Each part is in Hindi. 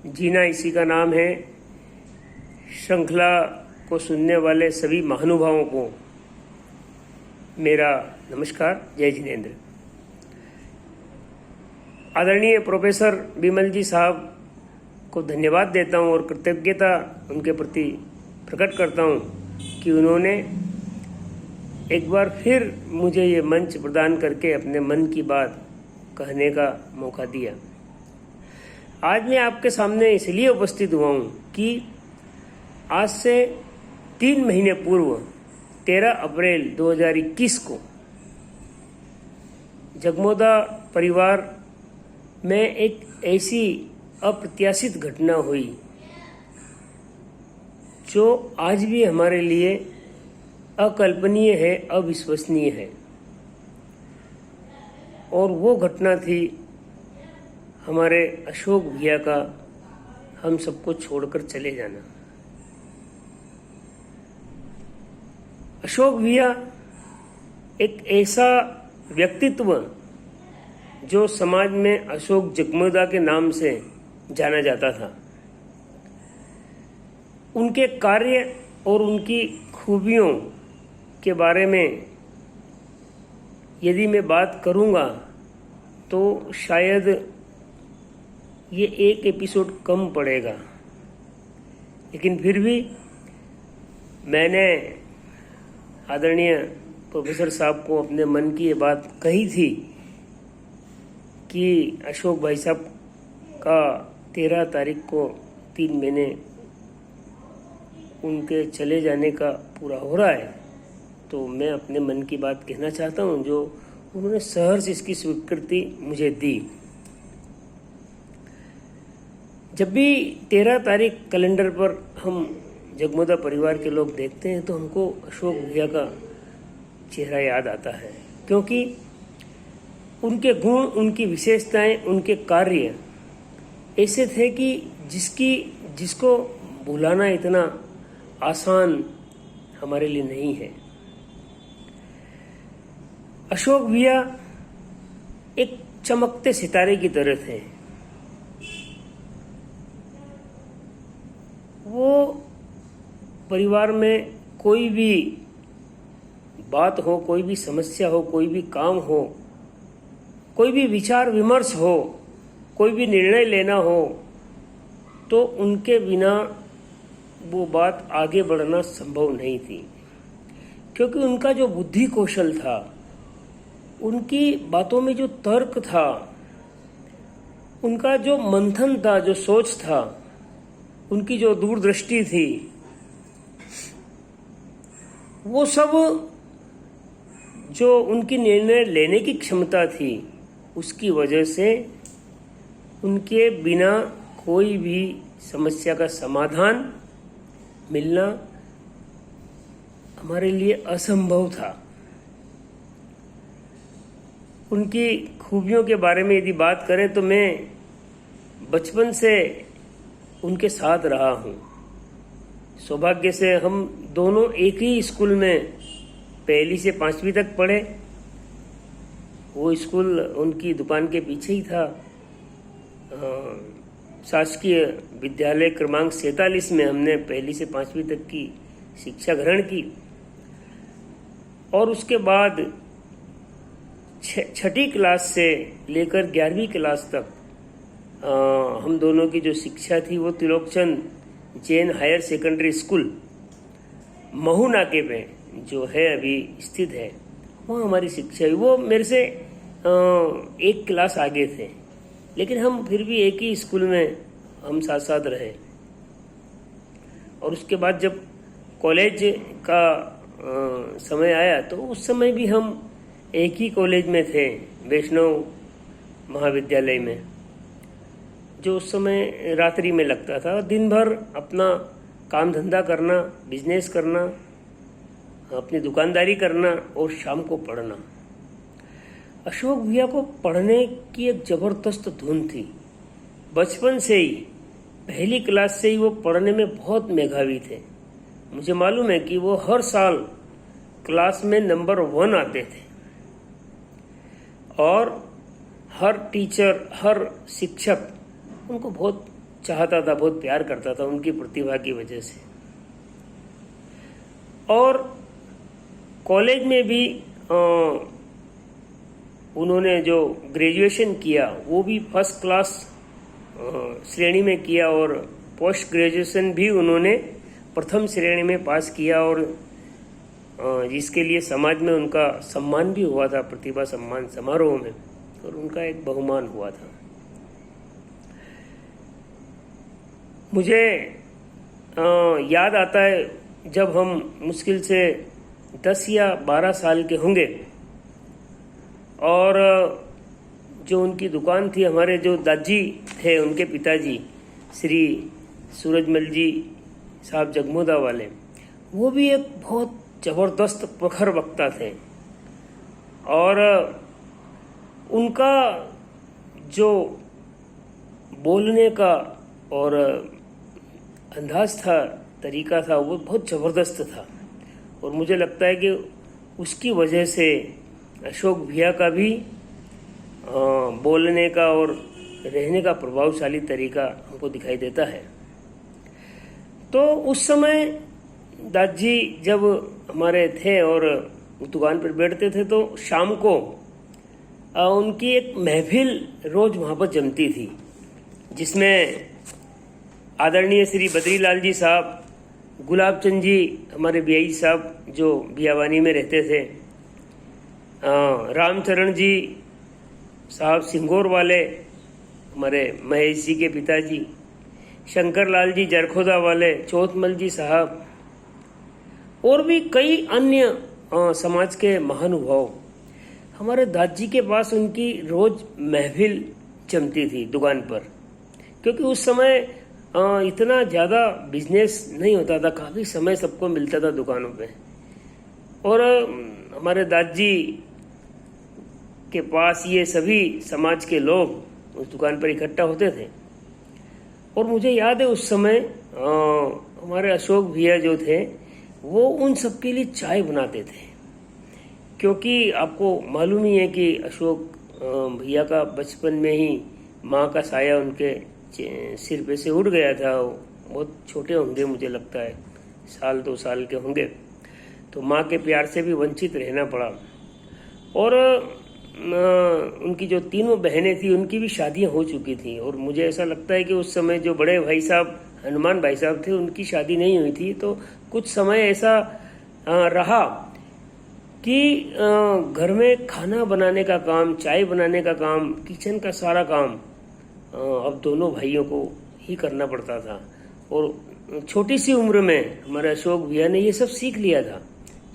जीना इसी का नाम है। श्रृंखला को सुनने वाले सभी महानुभावों को मेरा नमस्कार। जय जिनेंद्र। आदरणीय प्रोफेसर बिमल जी साहब को धन्यवाद देता हूं और कृतज्ञता उनके प्रति प्रकट करता हूं कि उन्होंने एक बार फिर मुझे ये मंच प्रदान करके अपने मन की बात कहने का मौका दिया। आज मैं आपके सामने इसलिए उपस्थित हुआ हूं कि आज से 3 महीने पूर्व 13 अप्रैल 2021 को जगमोदा परिवार में एक ऐसी अप्रत्याशित घटना हुई जो आज भी हमारे लिए अकल्पनीय है, अविश्वसनीय है। और वो घटना थी हमारे अशोक भैया का हम सबको छोड़कर चले जाना। अशोक भैया एक ऐसा व्यक्तित्व जो समाज में अशोक जगमोदा के नाम से जाना जाता था। उनके कार्य और उनकी खूबियों के बारे में यदि मैं बात करूंगा तो शायद ये एक एपिसोड कम पड़ेगा, लेकिन फिर भी मैंने आदरणीय प्रोफेसर साहब को अपने मन की ये बात कही थी कि अशोक भाई साहब का 13 तारीख को 3 महीने उनके चले जाने का पूरा हो रहा है, तो मैं अपने मन की बात कहना चाहता हूं जो उन्होंने सहर्ष इसकी स्वीकृति मुझे दी। जब भी 13 तारीख कैलेंडर पर हम जगमोदा परिवार के लोग देखते हैं तो हमको अशोक भैया का चेहरा याद आता है, क्योंकि उनके गुण, उनकी विशेषताएं, उनके कार्य ऐसे थे कि जिसको भुलाना इतना आसान हमारे लिए नहीं है। अशोक भैया एक चमकते सितारे की तरह थे। वो परिवार में कोई भी बात हो, कोई भी समस्या हो, कोई भी काम हो, कोई भी विचार विमर्श हो, कोई भी निर्णय लेना हो, तो उनके बिना वो बात आगे बढ़ना संभव नहीं थी। क्योंकि उनका जो बुद्धि कौशल था, उनकी बातों में जो तर्क था, उनका जो मंथन था, जो सोच था, उनकी जो दूरदृष्टि थी, वो सब जो उनकी निर्णय लेने की क्षमता थी, उसकी वजह से उनके बिना कोई भी समस्या का समाधान मिलना हमारे लिए असंभव था। उनकी खूबियों के बारे में यदि बात करें तो मैं बचपन से उनके साथ रहा हूं। सौभाग्य से हम दोनों एक ही स्कूल में 1ली से 5वीं तक पढ़े। वो स्कूल उनकी दुकान के पीछे ही था। शासकीय विद्यालय क्रमांक 47 में हमने 1ली से 5वीं तक की शिक्षा ग्रहण की। और उसके बाद 6ठी क्लास से लेकर 11वीं क्लास तक हम दोनों की जो शिक्षा थी वो Trilokchand Jain higher secondary school Mhow नाके पे जो है अभी स्थित है, वहाँ हमारी शिक्षा हुई। वो मेरे से 1 क्लास आगे थे, लेकिन हम फिर भी एक ही स्कूल में हम साथ साथ रहे। और उसके बाद जब कॉलेज का समय आया तो उस समय भी हम एक ही कॉलेज में थे, वैष्णव महाविद्यालय में, जो उस समय रात्रि में लगता था। दिन भर अपना काम धंधा करना, बिजनेस करना, अपनी दुकानदारी करना और शाम को पढ़ना। अशोक भैया को पढ़ने की एक जबरदस्त धुन थी। बचपन से ही 1ली क्लास से ही वो पढ़ने में बहुत मेधावी थे। मुझे मालूम है कि वो हर साल क्लास में नंबर 1 आते थे और हर टीचर, हर शिक्षक उनको बहुत चाहता था, बहुत प्यार करता था उनकी प्रतिभा की वजह से। और कॉलेज में भी उन्होंने जो ग्रेजुएशन किया वो भी फर्स्ट क्लास श्रेणी में किया, और पोस्ट ग्रेजुएशन भी उन्होंने प्रथम श्रेणी में पास किया, और जिसके लिए समाज में उनका सम्मान भी हुआ था, प्रतिभा सम्मान समारोह में, और उनका एक बहुमान हुआ था। मुझे याद आता है जब हम मुश्किल से 10 या 12 साल के होंगे, और जो उनकी दुकान थी, हमारे जो दादी थे उनके पिताजी श्री सूरजमल जी साहब जगमोदा वाले, वो भी एक बहुत जबरदस्त प्रखर वक्ता थे, और उनका जो बोलने का और अंदाज था, तरीका था, वो बहुत ज़बरदस्त था। और मुझे लगता है कि उसकी वजह से अशोक भैया का भी बोलने का और रहने का प्रभावशाली तरीका हमको दिखाई देता है। तो उस समय दादी जब हमारे थे और दुकान पर बैठते थे, तो शाम को उनकी एक महफिल रोज वहाँ पर जमती थी, जिसमें आदरणीय श्री बद्रीलाल जी साहब, गुलाबचंद जी हमारे बियाई साहब जो बियावानी में रहते थे, रामचरण जी साहब सिंगोर वाले हमारे महेश जी के पिताजी, शंकर लाल जी जरखोदा वाले, चौथमल जी साहब, और भी कई अन्य समाज के महानुभाव, हमारे दादी के पास उनकी रोज महफिल जमती थी दुकान पर। क्योंकि उस समय इतना ज़्यादा बिजनेस नहीं होता था, काफ़ी समय सबको मिलता था दुकानों पे, और हमारे दादी के पास ये सभी समाज के लोग उस दुकान पर इकट्ठा होते थे। और मुझे याद है उस समय हमारे अशोक भैया जो थे वो उन सबके लिए चाय बनाते थे, क्योंकि आपको मालूम ही है कि अशोक भैया का बचपन में ही माँ का साया उनके सिर पे से उड़ गया था। बहुत छोटे होंगे, मुझे लगता है 1-2 साल के होंगे, तो माँ के प्यार से भी वंचित रहना पड़ा। और उनकी जो 3 बहनें थी उनकी भी शादियां हो चुकी थी, और मुझे ऐसा लगता है कि उस समय जो बड़े भाई साहब हनुमान भाई साहब थे उनकी शादी नहीं हुई थी। तो कुछ समय ऐसा रहा कि घर में खाना बनाने का काम, चाय बनाने का काम, किचन का सारा काम अब दोनों भाइयों को ही करना पड़ता था। और छोटी सी उम्र में हमारे अशोक भैया ने ये सब सीख लिया था,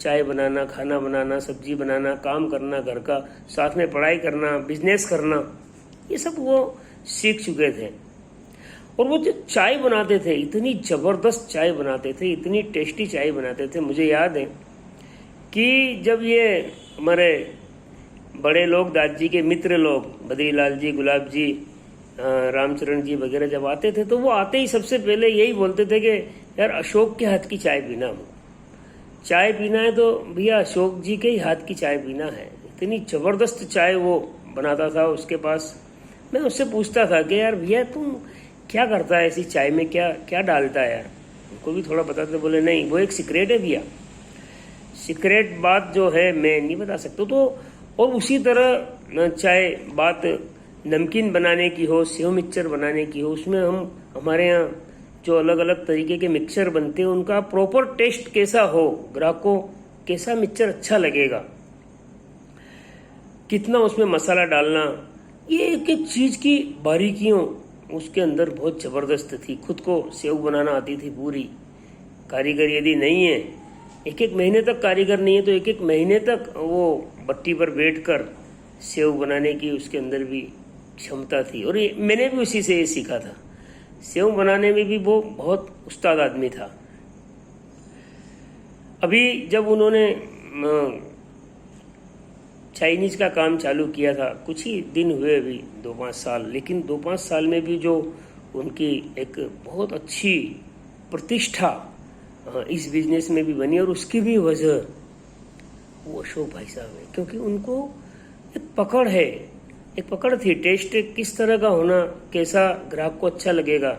चाय बनाना, खाना बनाना, सब्जी बनाना, काम करना घर का, साथ में पढ़ाई करना, बिजनेस करना, ये सब वो सीख चुके थे। और वो जो चाय बनाते थे, इतनी ज़बरदस्त चाय बनाते थे, इतनी टेस्टी चाय बनाते थे। मुझे याद है कि जब ये हमारे बड़े लोग, दादी के मित्र लोग, बद्रीलाल जी, गुलाब जी, रामचरण जी वगैरह जब आते थे, तो वो आते ही सबसे पहले यही बोलते थे कि यार अशोक के हाथ की चाय पीना हो, चाय पीना है तो भैया अशोक जी के ही हाथ की चाय पीना है। इतनी ज़बरदस्त चाय वो बनाता था उसके पास। मैं उससे पूछता था कि यार भैया तुम क्या करता है ऐसी चाय में, क्या क्या डालता है यार, उनको भी थोड़ा बताते। बोले नहीं, वो एक सीक्रेट है भैया, सीक्रेट बात जो है मैं नहीं बता सकता। तो और उसी तरह चाहे बात नमकीन बनाने की हो, सेव मिक्सचर बनाने की हो, उसमें हम हमारे यहाँ जो अलग अलग तरीके के मिक्सचर बनते हैं उनका प्रॉपर टेस्ट कैसा हो, ग्राहक को कैसा मिक्सचर अच्छा लगेगा, कितना उसमें मसाला डालना, ये एक एक चीज की बारीकियों उसके अंदर बहुत जबरदस्त थी। खुद को सेव बनाना आती थी पूरी। कारीगर यदि नहीं है, एक एक महीने तक कारीगर नहीं है, तो एक एक महीने तक वो भट्टी पर बैठकर सेव बनाने की उसके अंदर भी क्षमता थी। और मैंने भी उसी से ये सीखा था। सेव बनाने में भी वो बहुत उस्ताद आदमी था। अभी जब उन्होंने चाइनीज का काम चालू किया था, कुछ ही दिन हुए अभी 2-5 साल, लेकिन 2-5 साल में भी जो उनकी एक बहुत अच्छी प्रतिष्ठा इस बिजनेस में भी बनी, और उसकी भी वजह वो अशोक भाई साहब है। क्योंकि उनको एक पकड़ है, एक पकड़ थी, टेस्ट किस तरह का होना, कैसा ग्राहक को अच्छा लगेगा,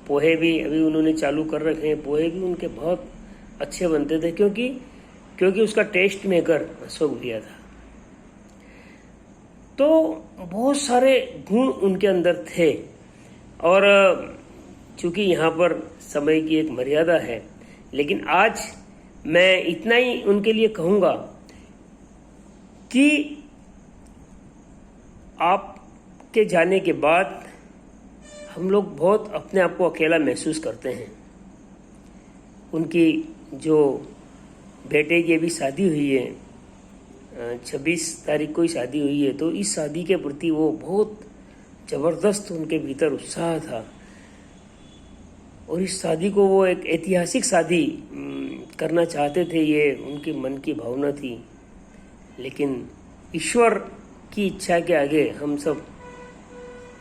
पोहे भी अभी उन्होंने चालू कर रखे हैं। पोहे भी उनके बहुत अच्छे बनते थे क्योंकि उसका टेस्ट मेकर अशोक भैया था। तो बहुत सारे गुण उनके अंदर थे। और चूंकि यहाँ पर समय की एक मर्यादा है, लेकिन आज मैं इतना ही उनके लिए कहूँगा कि आपके जाने के बाद हम लोग बहुत अपने आप को अकेला महसूस करते हैं। उनकी जो बेटे की अभी शादी हुई है, 26 तारीख को ही शादी हुई है, तो इस शादी के प्रति वो बहुत जबरदस्त उनके भीतर उत्साह था और इस शादी को वो एक ऐतिहासिक शादी करना चाहते थे। ये उनके मन की भावना थी, लेकिन ईश्वर की इच्छा के आगे हम सब,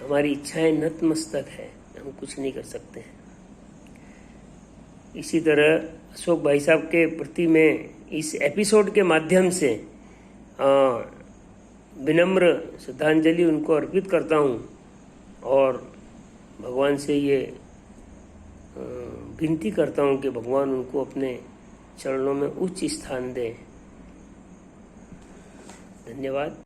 हमारी इच्छाएं नतमस्तक है, हम कुछ नहीं कर सकते हैं। इसी तरह अशोक भाई साहब के प्रति मैं इस एपिसोड के माध्यम से विनम्र श्रद्धांजलि उनको अर्पित करता हूँ और भगवान से ये विनती करता हूँ कि भगवान उनको अपने चरणों में उच्च स्थान दे। धन्यवाद।